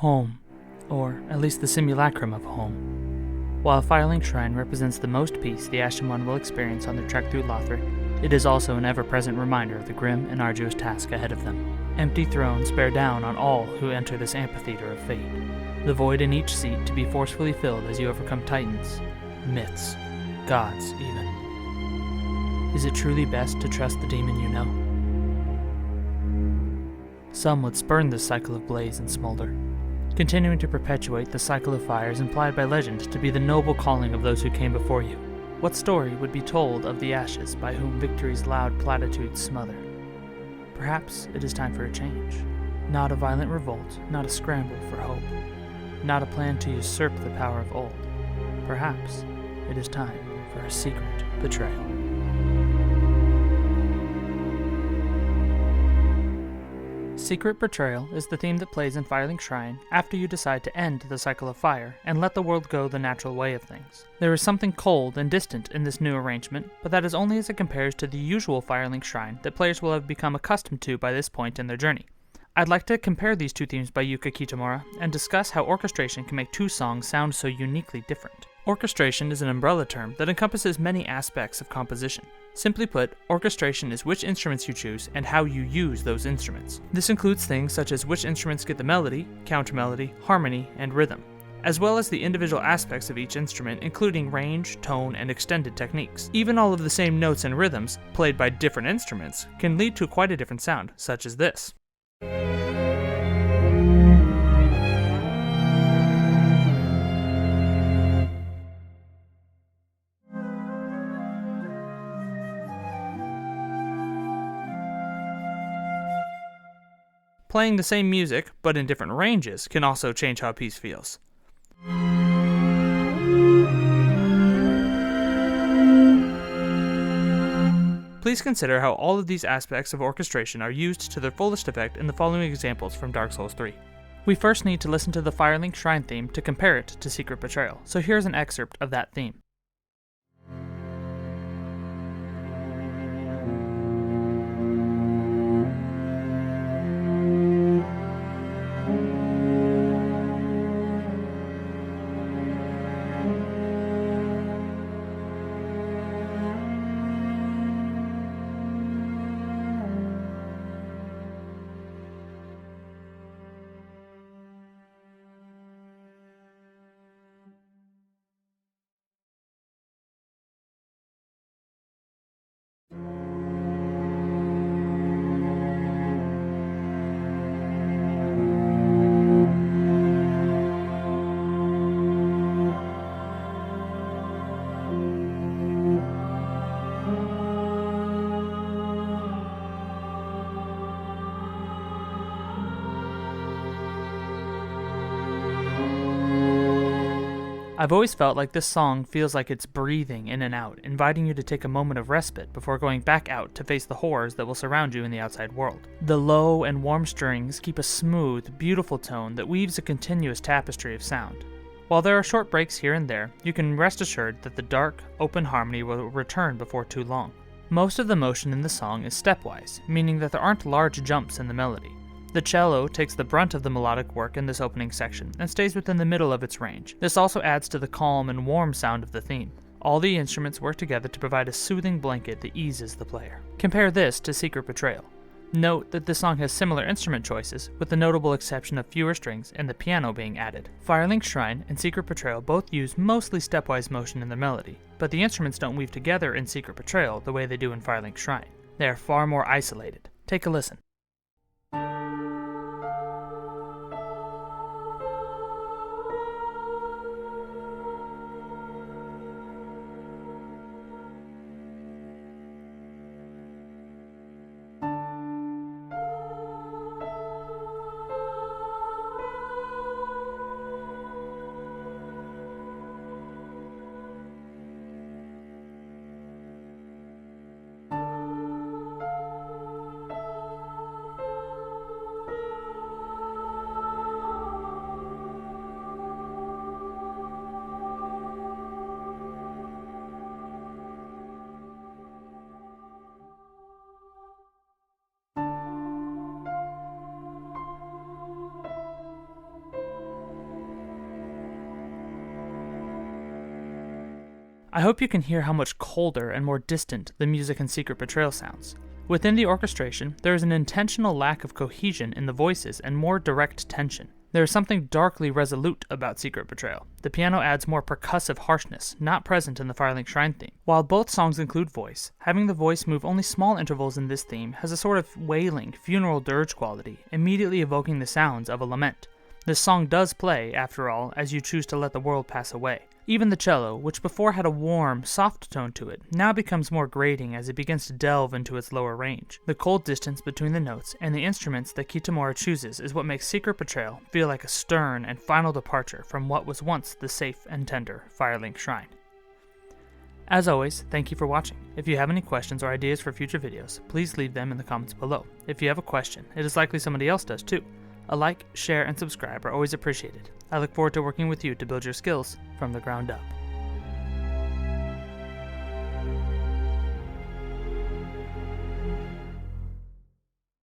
home, or at least the simulacrum of home. While Firelink Shrine represents the most peace the Ashen will experience on their trek through Lothric, it is also an ever-present reminder of the grim and arduous task ahead of them. Empty thrones bear down on all who enter this amphitheater of fate, the void in each seat to be forcefully filled as you overcome titans, myths, gods even. Is it truly best to trust the demon you know? Some would spurn this cycle of blaze and smolder, continuing to perpetuate the cycle of fires implied by legend to be the noble calling of those who came before you. What story would be told of the ashes by whom victory's loud platitudes smother? Perhaps it is time for a change. Not a violent revolt, not a scramble for hope, not a plan to usurp the power of old. Perhaps it is time for a secret betrayal. Secret Betrayal is the theme that plays in Firelink Shrine after you decide to end the cycle of fire and let the world go the natural way of things. There is something cold and distant in this new arrangement, but that is only as it compares to the usual Firelink Shrine that players will have become accustomed to by this point in their journey. I'd like to compare these two themes by Yuka Kitamura and discuss how orchestration can make two songs sound so uniquely different. Orchestration is an umbrella term that encompasses many aspects of composition. Simply put, orchestration is which instruments you choose and how you use those instruments. This includes things such as which instruments get the melody, countermelody, harmony, and rhythm, as well as the individual aspects of each instrument including range, tone, and extended techniques. Even all of the same notes and rhythms, played by different instruments, can lead to quite a different sound, such as this. Playing the same music, but in different ranges, can also change how a piece feels. Please consider how all of these aspects of orchestration are used to their fullest effect in the following examples from Dark Souls 3. We first need to listen to the Firelink Shrine theme to compare it to Secret Betrayal, so here's an excerpt of that theme. I've always felt like this song feels like it's breathing in and out, inviting you to take a moment of respite before going back out to face the horrors that will surround you in the outside world. The low and warm strings keep a smooth, beautiful tone that weaves a continuous tapestry of sound. While there are short breaks here and there, you can rest assured that the dark, open harmony will return before too long. Most of the motion in the song is stepwise, meaning that there aren't large jumps in the melody. The cello takes the brunt of the melodic work in this opening section and stays within the middle of its range. This also adds to the calm and warm sound of the theme. All the instruments work together to provide a soothing blanket that eases the player. Compare this to Secret Betrayal. Note that this song has similar instrument choices, with the notable exception of fewer strings and the piano being added. Firelink Shrine and Secret Betrayal both use mostly stepwise motion in their melody, but the instruments don't weave together in Secret Betrayal the way they do in Firelink Shrine. They are far more isolated. Take a listen. I hope you can hear how much colder and more distant the music in Secret Betrayal sounds. Within the orchestration, there is an intentional lack of cohesion in the voices and more direct tension. There is something darkly resolute about Secret Betrayal. The piano adds more percussive harshness, not present in the Firelink Shrine theme. While both songs include voice, having the voice move only small intervals in this theme has a sort of wailing, funeral dirge quality, immediately evoking the sounds of a lament. This song does play, after all, as you choose to let the world pass away. Even the cello, which before had a warm, soft tone to it, now becomes more grating as it begins to delve into its lower range. The cold distance between the notes and the instruments that Kitamura chooses is what makes Secret Betrayal feel like a stern and final departure from what was once the safe and tender Firelink Shrine. As always, thank you for watching. If you have any questions or ideas for future videos, please leave them in the comments below. If you have a question, it is likely somebody else does too. A like, share, and subscribe are always appreciated. I look forward to working with you to build your skills from the ground up.